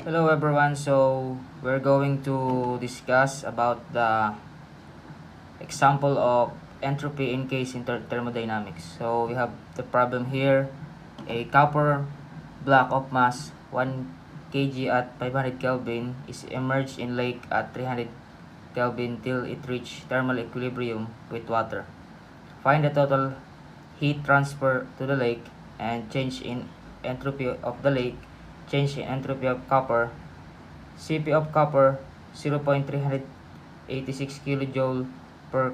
Hello everyone, so we're going to discuss about the example of entropy in case in thermodynamics. So we have the problem here, a copper block of mass 1 kg at 500 Kelvin is immersed in lake at 300 Kelvin till it reach thermal equilibrium with water. Find the total heat transfer to the lake and change in entropy of the lake, change in entropy of copper. Cp of copper 0.386 kJ per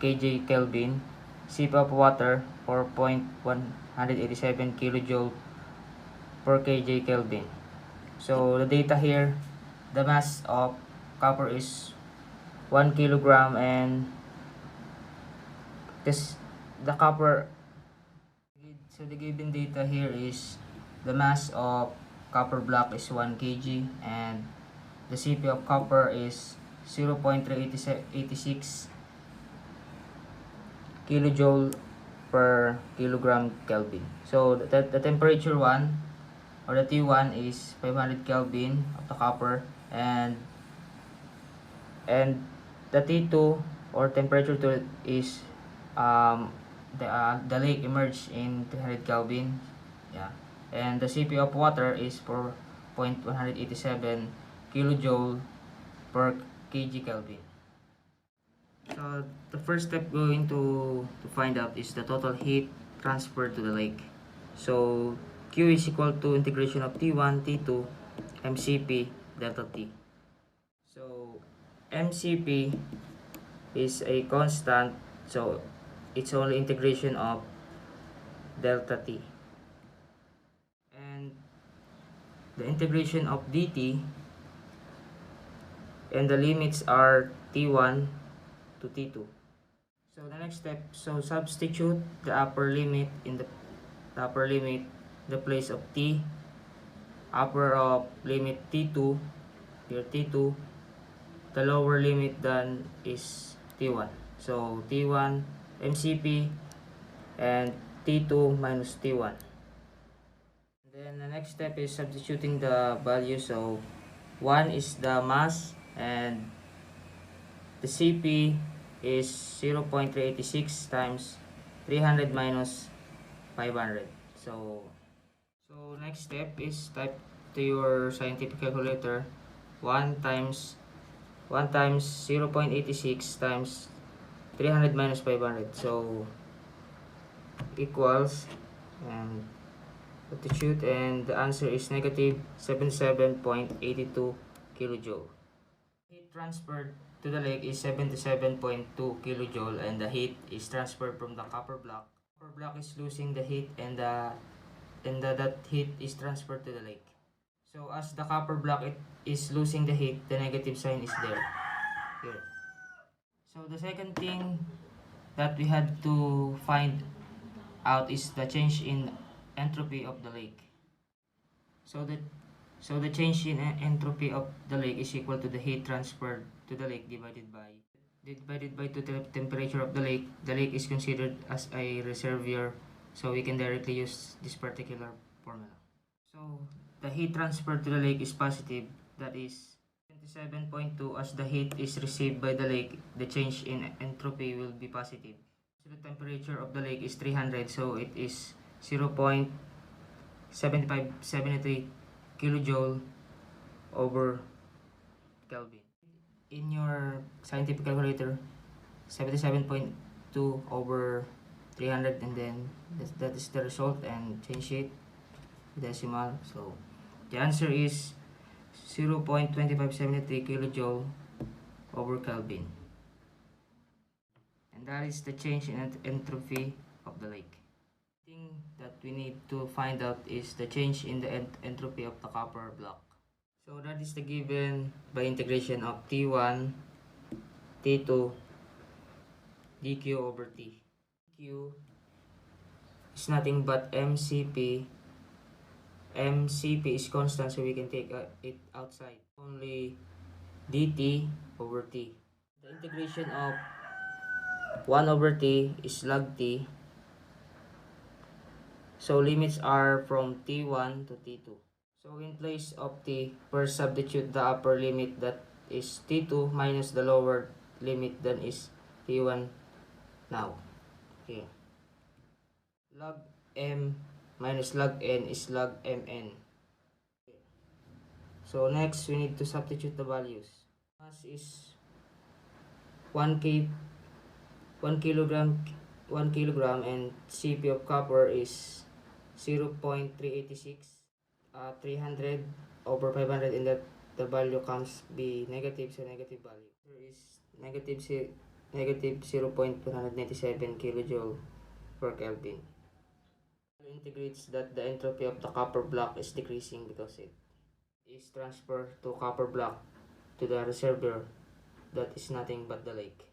kJ Kelvin. Cp of water 4.187 kJ per kJ Kelvin. So the data here, the mass of copper is 1 kilogram, and this the copper, so the given data here is the mass of copper block is 1 kg and the Cp of copper is 0.386 kilojoule per kilogram Kelvin. So the temperature one, or the T1, is 500 Kelvin of the copper, and the T2 or temperature 2 is the lake emerged in 300 Kelvin. Yeah, and the Cp of water is 4.187 kilojoule per kg Kelvin. So the first step going to find out is the total heat transferred to the lake. So Q is equal to integration of T1, T2, MCP, delta T. So MCP is a constant, so it's only integration of delta T. And the integration of dt, and the limits are T1 to T2. So the next step, so substitute the upper limit in the place of T, upper of limit T2, here T2, the lower limit then is T1. So T1 MCP and T2 minus T1. Then the next step is substituting the value. So 1 is the mass and the Cp is 0.386 times 300 minus 500. So next step is type to your scientific calculator 1 times 0.86 times 300 minus 500. So equals, and substitute, and the answer is negative 77.82 kilojoule. Heat transferred to the lake is 77.2 kilojoule, and the heat is transferred from the copper block. Copper block is losing the heat, and that heat is transferred to the lake. So as the copper block is losing the heat, the negative sign is there, here. So the second thing that we had to find out is the change in entropy of the lake. So the change in entropy of the lake is equal to the heat transferred to the lake divided by the temperature of the lake. The lake is considered as a reservoir, so we can directly use this particular formula. So the heat transferred to the lake is positive, that is 27.2. As the heat is received by the lake, the change in entropy will be positive. So the temperature of the lake is 300, so it is 0.7573 kilojoule over Kelvin. In your scientific calculator, 77.2 over 300, and then that is the result, and change it decimal. So the answer is 0.2573 kilojoule over Kelvin, and that is the change in entropy of the lake. The thing that we need to find out is the change in the entropy of the copper block. So that is the given by integration of T1, T2, dq over T. Q is nothing but MCP. MCP is constant, so we can take it outside. Only dt over T. The integration of 1 over T is log T. So limits are from T1 to T2. So in place of T, first substitute the upper limit, that is T2 minus the lower limit, that is T1 now. Here. Log M minus log N is log Mn. So next, we need to substitute the values. Mass is 1 kilogram and Cp of copper is 0.386. 300 over 500, and that the value comes be negative, so negative value. There is negative 0.297 kilojoule per Kelvin. Integrates that the entropy of the copper block is decreasing because it is transferred to copper block to the reservoir, that is nothing but the lake.